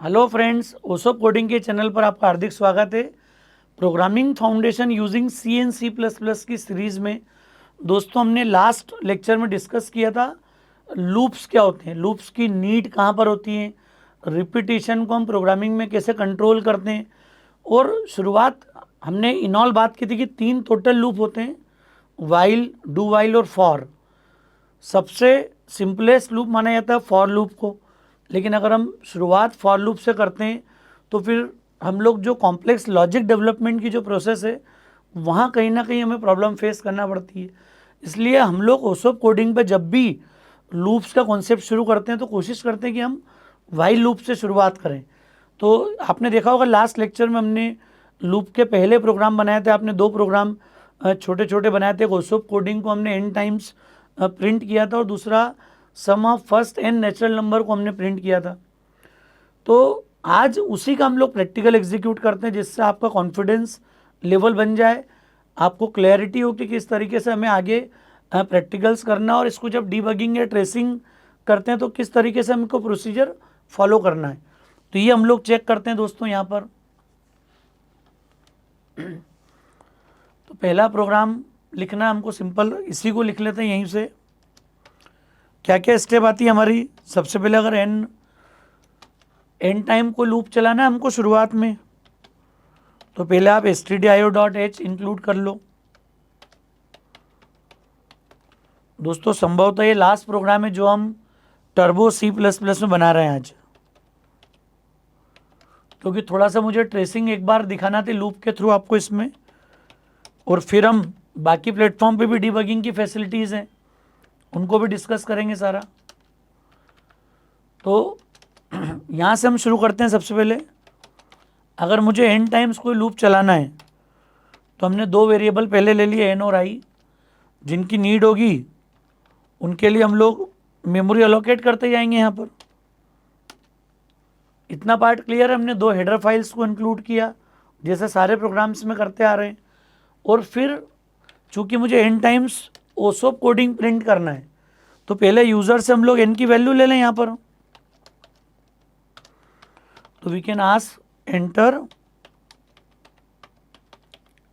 Hello friends, Oso coding के channel पर आपका हार्दिक स्वागत है। Programming foundation using C and C plus plus की सीरीज़ में दोस्तों हमने लास्ट लेक्चर में डिस्कस किया था लूप्स क्या होते हैं, लूप्स की नीड कहाँ पर होती है, रिपीटिशन को हम प्रोग्रामिंग में कैसे कंट्रोल करते हैं। और शुरुआत हमने इनऑल बात की थी कि 3 टोटल लूप होते हैं, वाइल, डू वाइल और फॉर। सबसे सिंपलेस्ट लूप माना जाता है फॉर लूप को, लेकिन अगर हम शुरुआत फॉर लूप से करते हैं तो फिर हम लोग जो कॉम्प्लेक्स लॉजिक डेवलपमेंट की जो प्रोसेस है वहाँ कहीं ना कहीं हमें प्रॉब्लम फेस करना पड़ती है। इसलिए हम लोग ओसो कोडिंग पे जब भी लूप्स का कॉन्सेप्ट शुरू करते हैं तो कोशिश करते हैं कि हम वाइल लूप से शुरुआत करें। तो आपने देखा होगा लास्ट लेक्चर में हमने लूप के पहले प्रोग्राम बनाए थे, आपने 2 प्रोग्राम छोटे छोटे बनाए थे। ओसो कोडिंग को हमने n टाइम्स प्रिंट किया था और दूसरा sum of first n natural number को हमने प्रिंट किया था। तो आज उसी का हम लोग प्रैक्टिकल एग्जीक्यूट करते हैं जिससे आपका कॉन्फिडेंस लेवल बन जाए, आपको क्लैरिटी हो कि किस तरीके से हमें आगे प्रैक्टिकल्स करना है और इसको जब डीबगिंग या ट्रेसिंग करते हैं तो किस तरीके से हमको प्रोसीजर फॉलो करना है। तो ये हम लोग चेक करते हैं दोस्तों यहाँ पर। तो पहला प्रोग्राम लिखना है हमको सिंपल, इसी को लिख लेते हैं यहीं से। क्या क्या स्टेप आती है हमारी? सबसे पहले अगर एन टाइम को लूप चलाना है हमको शुरुआत में, तो पहले आप stdio.h इंक्लूड कर लो। दोस्तों संभवतः ये लास्ट प्रोग्राम है जो हम टर्बो C++ में बना रहे हैं आज, क्योंकि थोड़ा सा मुझे ट्रेसिंग एक बार दिखाना थी लूप के थ्रू आपको इसमें, और फिर हम बाकी प्लेटफॉर्म पे भी डीबगिंग की फैसिलिटीज़ हैं उनको भी डिस्कस करेंगे सारा। तो यहाँ से हम शुरू करते हैं। सबसे पहले अगर मुझे n टाइम्स कोई लूप चलाना है तो हमने 2 वेरिएबल पहले ले लिए n और i, जिनकी नीड होगी उनके लिए हम लोग मेमोरी अलोकेट करते जाएंगे। यहाँ पर इतना पार्ट क्लियर है। हमने 2 हेडर फाइल्स को इंक्लूड किया जैसे सारे प्रोग्राम्स में करते आ रहे हैं, और फिर चूंकि मुझे n टाइम्स ओसो कोडिंग प्रिंट करना है तो पहले यूज़र से हम लोग n की वैल्यू ले लें यहाँ पर। तो we can ask enter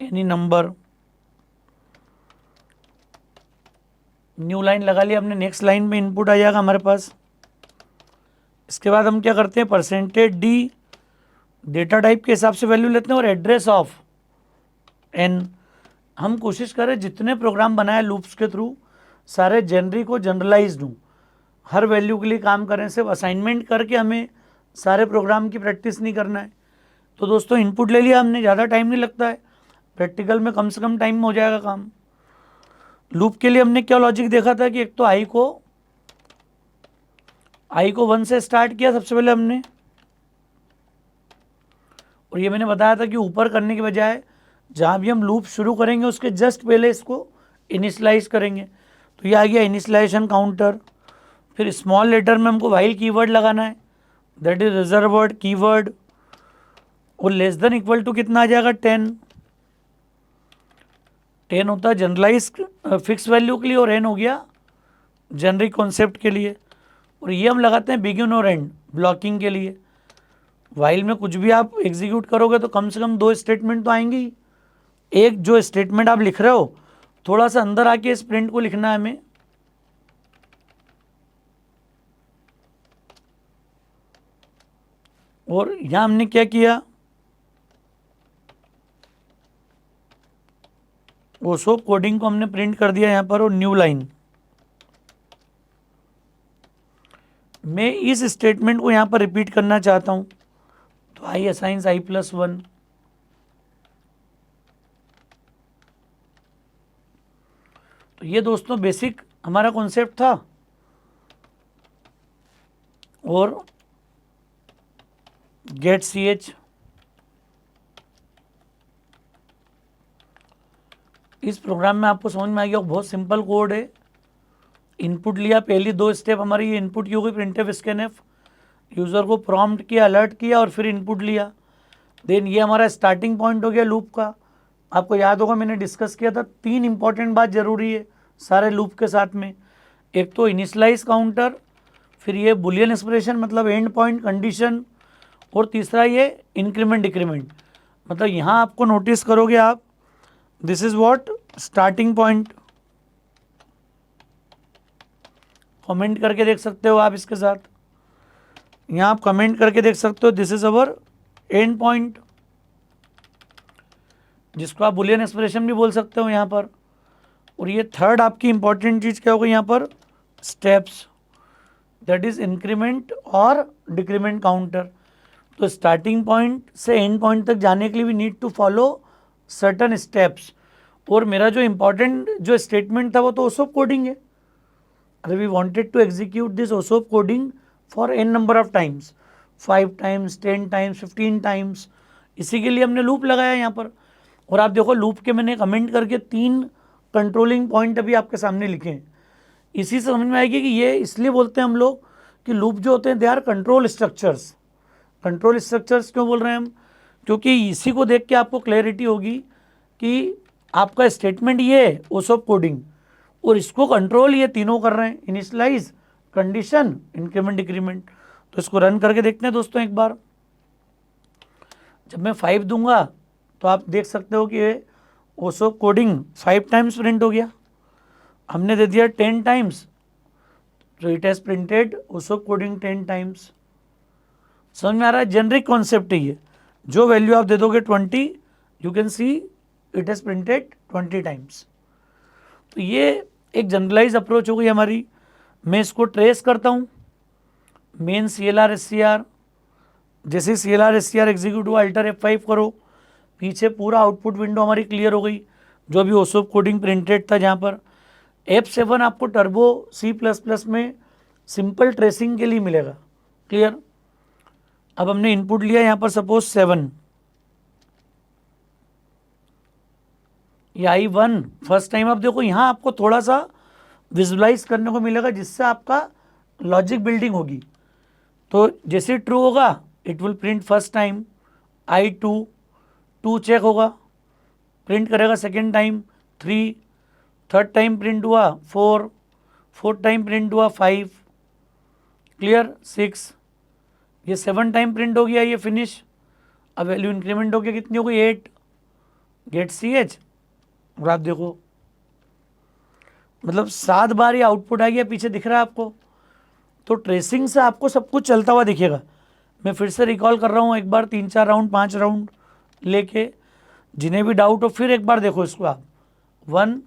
any number, new line लगा लिया हमने। नेक्स्ट लाइन में इनपुट आ जाएगा हमारे पास। इसके बाद हम क्या करते हैं, %d डेटा टाइप के हिसाब से वैल्यू लेते हैं और एड्रेस ऑफ n। हम कोशिश करें जितने प्रोग्राम बनाए लूप्स के थ्रू सारे जेनरिक को जनरलाइज्ड हूँ, हर वैल्यू के लिए काम करें। सिर्फ असाइनमेंट करके हमें सारे प्रोग्राम की प्रैक्टिस नहीं करना है। तो दोस्तों इनपुट ले लिया हमने, ज़्यादा टाइम नहीं लगता है, प्रैक्टिकल में कम से कम टाइम में हो जाएगा काम। लूप के लिए हमने क्या लॉजिक देखा था कि एक तो आई को 1 से स्टार्ट किया सबसे पहले हमने, और ये मैंने बताया था कि ऊपर करने के बजाय जहाँ भी हम लूप शुरू करेंगे उसके जस्ट पहले इसको इनिशलाइज करेंगे। तो ये आ गया इनिशलाइजेशन काउंटर। फिर स्मॉल लेटर में हमको वाइल कीवर्ड लगाना है, that is reserve word keyword, और लेस देन इक्वल टू कितना आ जाएगा 10 होता है जनरलाइज फिक्स वैल्यू के लिए, और n हो गया जेनरिक कॉन्सेप्ट के लिए। और ये हम लगाते हैं बिगिन और एंड ब्लॉकिंग के लिए। वाइल में कुछ भी आप एग्जीक्यूट करोगे तो कम से कम 2 स्टेटमेंट तो आएंगे ही। एक जो स्टेटमेंट आप लिख रहे हो थोड़ा सा अंदर आके इस प्रिंट को लिखना है हमें। और यहां हमने क्या किया, ओसो कोडिंग को हमने प्रिंट कर दिया यहाँ पर, और न्यू लाइन मैं इस स्टेटमेंट को यहाँ पर रिपीट करना चाहता हूँ। तो आई असाइंस i+1। तो ये दोस्तों बेसिक हमारा कॉन्सेप्ट था। और गेट ch, इस प्रोग्राम में आपको समझ में आ गया बहुत सिंपल कोड है। इनपुट लिया, पहली 2 स्टेप हमारी ये इनपुट की हो गई, printf scanf, यूज़र को प्रॉम्प्ट किया, अलर्ट किया और फिर इनपुट लिया। देन ये हमारा स्टार्टिंग पॉइंट हो गया लूप का। आपको याद होगा मैंने डिस्कस किया था 3 इंपॉर्टेंट बात जरूरी है सारे लूप के साथ में। एक तो इनिशलाइज काउंटर, फिर ये बुलियन एक्सप्रेशन मतलब एंड पॉइंट कंडीशन, और तीसरा ये इंक्रीमेंट डिक्रीमेंट, मतलब यहाँ आपको नोटिस करोगे आप, this is what starting point, comment करके देख सकते हो आप इसके साथ, यहाँ आप कमेंट करके देख सकते हो this is our and point, जिसको आप बुलियन एक्सप्रेशन भी बोल सकते हो यहाँ पर। और ये थर्ड आपकी इंपॉर्टेंट चीज़ क्या होगा यहाँ पर, स्टेप्स, दैट इज इंक्रीमेंट और डिक्रीमेंट काउंटर। तो स्टार्टिंग पॉइंट से एंड पॉइंट तक जाने के लिए we need to follow certain steps. और मेरा जो इंपॉर्टेंट जो स्टेटमेंट था वो तो ओसोप कोडिंग है, अरे we wanted to execute this ओसोप coding for n number of times, 5 times, 10 times, 15 times, इसी के लिए हमने लूप लगाया यहाँ पर। और आप देखो लूप के मैंने कमेंट करके 3 कंट्रोलिंग पॉइंट अभी आपके सामने लिखे हैं। इसी से समझ में आएगी कि ये इसलिए बोलते हैं हम लोग कि लूप जो होते हैं they are control structures. Control structures क्यों बोल रहे हैं हम, क्योंकि इसी को देख के आपको क्लैरिटी होगी कि आपका स्टेटमेंट ये है ओसोप कोडिंग, और इसको कंट्रोल ये तीनों कर रहे हैं, इनिशियलाइज, कंडीशन, इंक्रीमेंट, डिक्रीमेंट। तो इसको रन करके देखते हैं दोस्तों एक बार। जब मैं 5 दूंगा तो आप देख सकते हो कि ये ओसोप कोडिंग 5 टाइम्स प्रिंट हो गया। हमने दे दिया 10 टाइम्स, तो इट हैज़ प्रिंटेड ओसोप कोडिंग 10 टाइम्स। समझ में आ रहा है, जेनरिक कॉन्सेप्ट है ये, जो वैल्यू आप दे दोगे 20, you can see it has printed 20 times. तो ये एक जनरलाइज अप्रोच हो गई हमारी। मैं इसको ट्रेस करता हूँ, मेन CLR SCR, जैसे CLR SCR एग्जीक्यूट हुआ अल्टर F5 करो, पीछे पूरा आउटपुट विंडो हमारी क्लियर हो गई, जो भी ओसोप कोडिंग प्रिंटेड था। जहाँ पर F7 आपको टर्बो C++ में सिंपल ट्रेसिंग के लिए मिलेगा, क्लियर। अब हमने इनपुट लिया यहाँ पर सपोज 7, ये I1 फर्स्ट टाइम। अब देखो यहाँ आपको थोड़ा सा विजुलाइज करने को मिलेगा, जिससे आपका लॉजिक बिल्डिंग होगी। तो जैसे ट्रू होगा it will print first time, I2, 2 check होगा, प्रिंट करेगा second time 3, third time print हुआ 4, फोर्थ टाइम प्रिंट हुआ 5, क्लियर 6, ये 7 टाइम प्रिंट हो गया, ये फिनिश। अब वैल्यू इंक्रीमेंट हो गया, कितनी हो गई 8, गेट CH, और आप देखो मतलब 7 बार ये आउटपुट आ गया, पीछे दिख रहा है आपको। तो ट्रेसिंग से आपको सब कुछ चलता हुआ दिखेगा। मैं फिर से रिकॉल कर रहा हूँ एक बार, 3-4 राउंड 5 राउंड लेके, जिन्हें भी डाउट हो फिर एक बार देखो इसको आप। 1,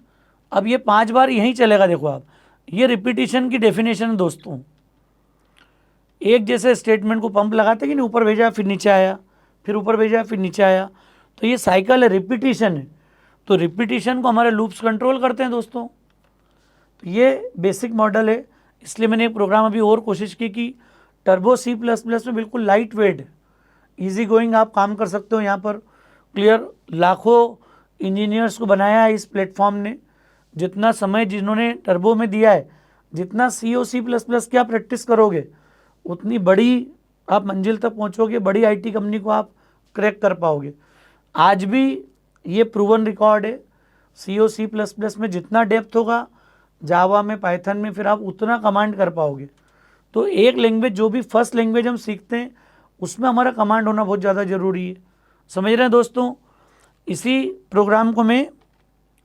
अब ये 5 बार यहीं चलेगा, देखो आप, ये रिपीटिशन की डेफिनेशन है दोस्तों। एक जैसे स्टेटमेंट को पंप लगाते कि नहीं, ऊपर भेजा फिर नीचे आया, फिर ऊपर भेजा फिर नीचे आया, तो ये साइकिल है, रिपीटिशन है। तो रिपीटिशन को हमारे लूप्स कंट्रोल करते हैं दोस्तों। तो ये बेसिक मॉडल है, इसलिए मैंने एक प्रोग्राम अभी और कोशिश की कि टर्बो C++ में बिल्कुल लाइट वेट, ईजी गोइंग आप काम कर सकते हो यहाँ पर, क्लियर। लाखों इंजीनियर्स को बनाया है इस प्लेटफॉर्म ने, जितना समय जिन्होंने टर्बो में दिया है, जितना C और C++ की आप प्रैक्टिस करोगे उतनी बड़ी आप मंजिल तक पहुँचोगे, बड़ी IT कंपनी को आप क्रैक कर पाओगे। आज भी ये प्रूवन रिकॉर्ड है, C और C++ में जितना डेप्थ होगा, जावा में, पाइथन में, फिर आप उतना कमांड कर पाओगे। तो एक लैंग्वेज, जो भी फर्स्ट लैंग्वेज हम सीखते हैं उसमें हमारा कमांड होना बहुत ज़्यादा ज़रूरी है, समझ रहे हैं दोस्तों। इसी प्रोग्राम को मैं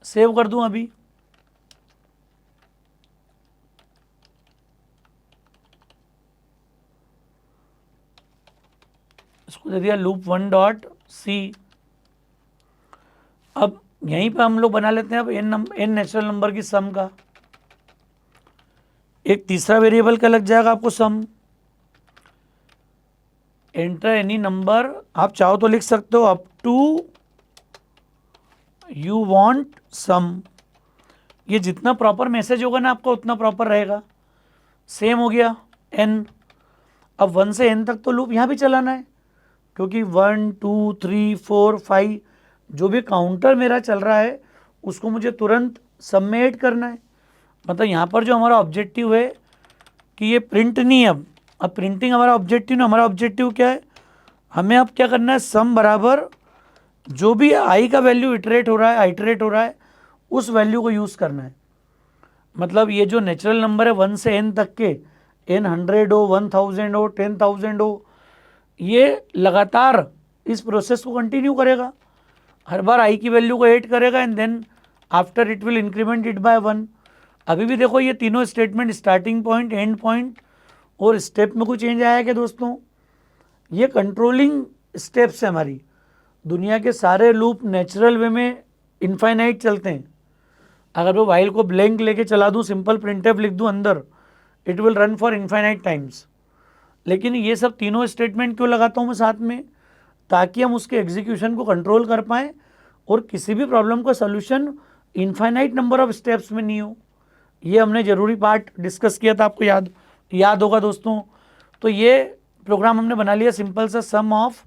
सेव कर दूं अभी, इसको दे दिया loop1.c। अब यहीं पे हम लोग बना लेते हैं अब n नेचुरल नंबर की सम का। एक तीसरा वेरिएबल क्या लग जाएगा आपको, सम। एंटर एनी नंबर, आप चाहो तो लिख सकते हो up to you want sum. ये जितना प्रॉपर मैसेज होगा ना आपका उतना प्रॉपर रहेगा। सेम हो गया n। अब 1 से n तक तो लूप यहाँ भी चलाना है, क्योंकि 1 2 3 4 5 जो भी काउंटर मेरा चल रहा है उसको मुझे तुरंत सम में ऐड करना है। मतलब यहाँ पर जो हमारा ऑब्जेक्टिव है कि ये प्रिंट नहीं है, अब प्रिंटिंग हमारा ऑब्जेक्टिव नहीं, हमारा ऑब्जेक्टिव क्या है, हमें अब क्या करना है, सम बराबर जो भी i का वैल्यू इटरेट हो रहा है, आइटरेट हो रहा है, उस वैल्यू को यूज़ करना है। मतलब ये जो नेचुरल नंबर है 1 से n तक के, n 100 हो, 1000 हो, 10,000 हो, ये लगातार इस प्रोसेस को कंटिन्यू करेगा, हर बार आई की वैल्यू को 8 करेगा and then after it will increment it by 1। अभी भी देखो ये तीनों statement starting point, end point और स्टेप में कोई चेंज आया क्या दोस्तों? ये कंट्रोलिंग स्टेप्स है हमारी। दुनिया के सारे लूप नेचुरल वे में इनफाइनाइट चलते हैं। अगर वो वाइल को ब्लैंक लेके चला दूँ, सिंपल प्रिंटफ लिख दूँ अंदर, it will run for infinite times. लेकिन ये सब तीनों स्टेटमेंट क्यों लगाता हूँ मैं साथ में? ताकि हम उसके एग्जीक्यूशन को कंट्रोल कर पाएँ और किसी भी प्रॉब्लम का solution infinite number of steps में नहीं हो। ये हमने ज़रूरी पार्ट डिस्कस किया था, आपको याद होगा दोस्तों। तो ये प्रोग्राम हमने बना लिया सिंपल सा, sum of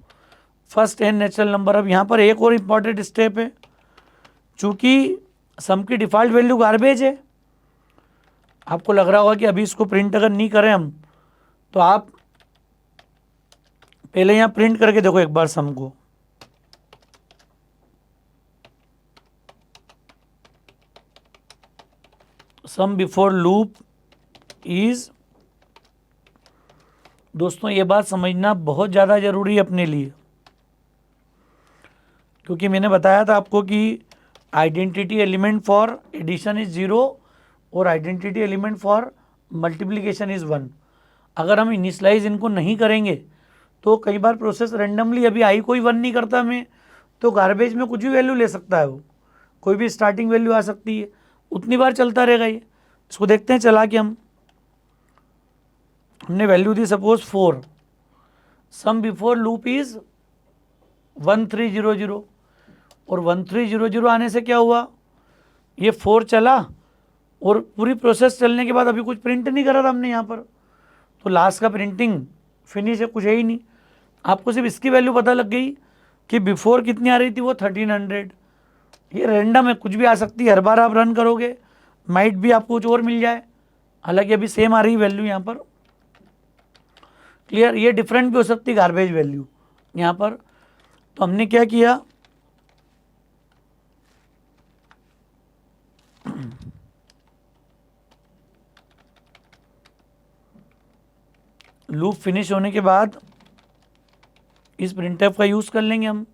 first n natural number. अब यहाँ पर एक और इम्पॉर्टेंट स्टेप है, चूँकि सम की डिफ़ॉल्ट वैल्यू गार्बेज है। आपको लग रहा होगा कि अभी इसको प्रिंट अगर नहीं करें हम, तो आप पहले यहाँ प्रिंट करके देखो एक बार सम को। सम बिफोर लूप इज, दोस्तों ये बात समझना बहुत ज़्यादा ज़रूरी है अपने लिए, क्योंकि मैंने बताया था आपको कि identity element for addition is 0 और identity element for multiplication is 1। अगर हम इनिशलाइज इनको नहीं करेंगे तो कई बार प्रोसेस रेंडमली, अभी आई कोई 1 नहीं करता मैं, तो गार्बेज में कुछ भी वैल्यू ले सकता है वो, कोई भी स्टार्टिंग वैल्यू आ सकती है, उतनी बार चलता रहेगा ये। इसको देखते हैं चला के हमने वैल्यू दी suppose 4, sum before loop is 1300 और 1300 आने से क्या हुआ, ये 4 चला और पूरी प्रोसेस चलने के बाद अभी कुछ प्रिंट नहीं करा था हमने यहाँ पर, तो लास्ट का प्रिंटिंग फिनिश है, कुछ है ही नहीं। आपको सिर्फ इसकी वैल्यू पता लग गई कि बिफोर कितनी आ रही थी, वो 1300। ये रैंडम है, कुछ भी आ सकती है, हर बार आप रन करोगे माइट भी आपको कुछ और मिल जाए, हालांकि अभी सेम आ रही वैल्यू यहाँ पर। क्लियर? ये डिफरेंट भी हो सकती है गार्बेज वैल्यू यहाँ पर। तो हमने क्या किया, लूप फिनिश होने के बाद इस प्रिंटफ का यूज कर लेंगे हम।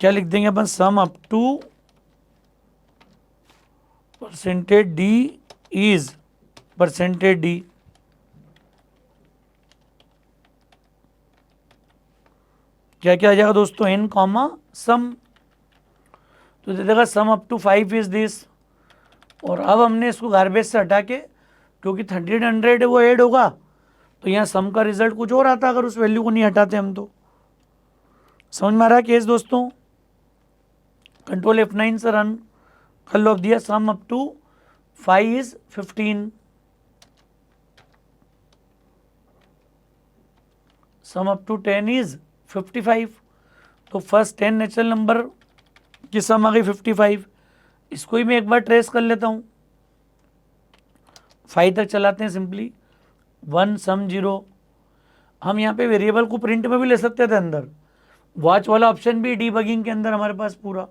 क्या लिख देंगे अपन, sum up to percentage d is percentage d. क्या क्या आ जाएगा दोस्तों, एन कॉमा सम, तो दे देगा sum up to 5 is this. और अब हमने इसको गार्बेज से हटा के, क्योंकि 1300 है वो ऐड होगा, तो यहाँ सम का रिजल्ट कुछ और आता अगर उस वैल्यू को नहीं हटाते हम। तो समझ में आ रहा है केस दोस्तों? कंट्रोल F9 से रन कर लो। अब दिया sum up to 5 is 15, sum up to 10 is 55। तो फर्स्ट 10 नेचुरल नंबर की सम आ गई 55। इसको ही मैं एक बार ट्रेस कर लेता हूँ, 5 तक चलाते हैं सिंपली, 1 सम 0। हम यहाँ पे वेरिएबल को प्रिंट में भी ले सकते थे अंदर, वॉच वाला ऑप्शन भी डीबगिंग के अंदर हमारे पास पूरा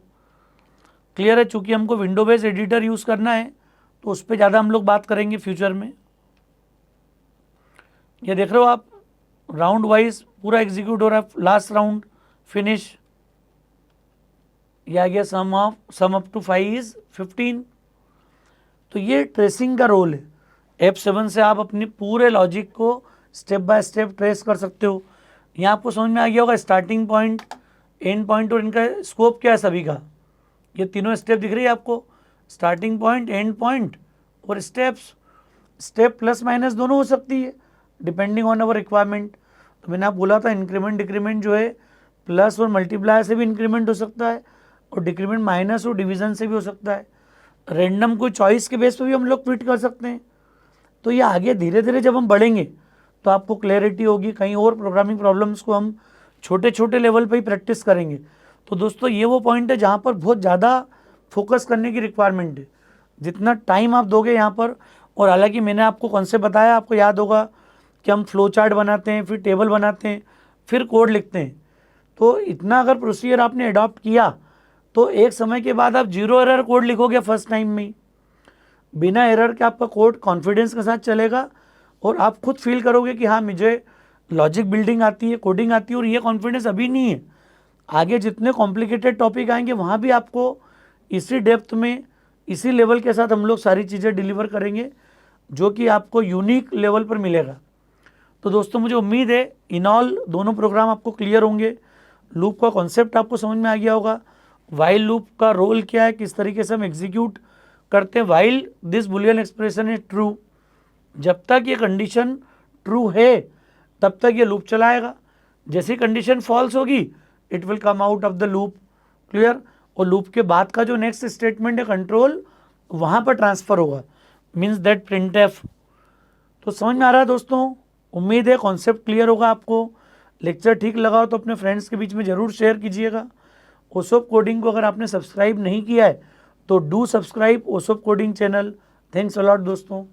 क्लियर है। चूंकि हमको विंडो बेस्ड एडिटर यूज़ करना है तो उस पर ज़्यादा हम लोग बात करेंगे फ्यूचर में। ये देख रहे हो आप, राउंड वाइज पूरा एग्जीक्यूट हो रहा है, लास्ट राउंड फिनिश। ये आ गया सम अप टू 5 इज 15। तो ये ट्रेसिंग का रोल है। F7 से आप अपनी पूरे लॉजिक को स्टेप बाय स्टेप ट्रेस कर सकते हो। यहाँ आपको समझ में आ गया होगा स्टार्टिंग पॉइंट, एंड पॉइंट और इनका स्कोप क्या है सभी का। ये तीनों स्टेप दिख रही है आपको, स्टार्टिंग पॉइंट, एंड पॉइंट और स्टेप्स। स्टेप प्लस माइनस दोनों हो सकती है डिपेंडिंग ऑन अवर रिक्वायरमेंट। तो मैंने आप बोला था इंक्रीमेंट डिक्रीमेंट जो है प्लस और मल्टीप्लायर से भी इंक्रीमेंट हो सकता है, और डिक्रीमेंट माइनस और डिवीजन से भी हो सकता है। रैंडम कोई चॉइस के बेस पे भी हम लोग फिट कर सकते हैं। तो ये आगे धीरे धीरे जब हम बढ़ेंगे तो आपको क्लैरिटी होगी, कहीं और प्रोग्रामिंग प्रॉब्लम्स को हम छोटे छोटे लेवल पे ही प्रैक्टिस करेंगे। तो दोस्तों ये वो पॉइंट है जहाँ पर बहुत ज़्यादा फोकस करने की रिक्वायरमेंट है, जितना टाइम आप दोगे यहाँ पर। और हालांकि मैंने आपको कॉन्सेप्ट बताया, आपको याद होगा कि हम फ्लो चार्ट बनाते हैं, फिर टेबल बनाते हैं, फिर कोड लिखते हैं। तो इतना अगर प्रोसीजर आपने अडॉप्ट किया तो एक समय के बाद आप 0 एरर कोड लिखोगे फर्स्ट टाइम में ही, बिना एरर के आपका कोड कॉन्फिडेंस के साथ चलेगा और आप खुद फील करोगे कि हाँ मुझे लॉजिक बिल्डिंग आती है, कोडिंग आती है, और ये कॉन्फिडेंस अभी नहीं है। आगे जितने कॉम्प्लिकेटेड टॉपिक आएंगे वहाँ भी आपको इसी डेप्थ में, इसी लेवल के साथ हम लोग सारी चीज़ें डिलीवर करेंगे, जो कि आपको यूनिक लेवल पर मिलेगा। तो दोस्तों मुझे उम्मीद है इन ऑल दोनों प्रोग्राम आपको क्लियर होंगे। लूप का कॉन्सेप्ट आपको समझ में आ गया होगा, वाइल लूप का रोल क्या है, किस तरीके से हम एग्जीक्यूट करते हैं while this Boolean expression is true. जब तक ये कंडीशन ट्रू है तब तक ये लूप चलाएगा, जैसी कंडीशन फॉल्स होगी it will come out of the loop. Clear. और लूप के बाद का जो नेक्स्ट स्टेटमेंट है कंट्रोल, वहाँ पर ट्रांसफर होगा, मीन्स दैट प्रिंटफ। तो समझ में आ रहा है दोस्तों? उम्मीद है कॉन्सेप्ट क्लियर होगा आपको। लेक्चर ठीक लगा हो तो अपने फ्रेंड्स के बीच में ज़रूर शेयर कीजिएगा। ओसोप कोडिंग को अगर आपने सब्सक्राइब नहीं किया है तो डू सब्सक्राइब ओसोप coding channel. Thanks a lot दोस्तों।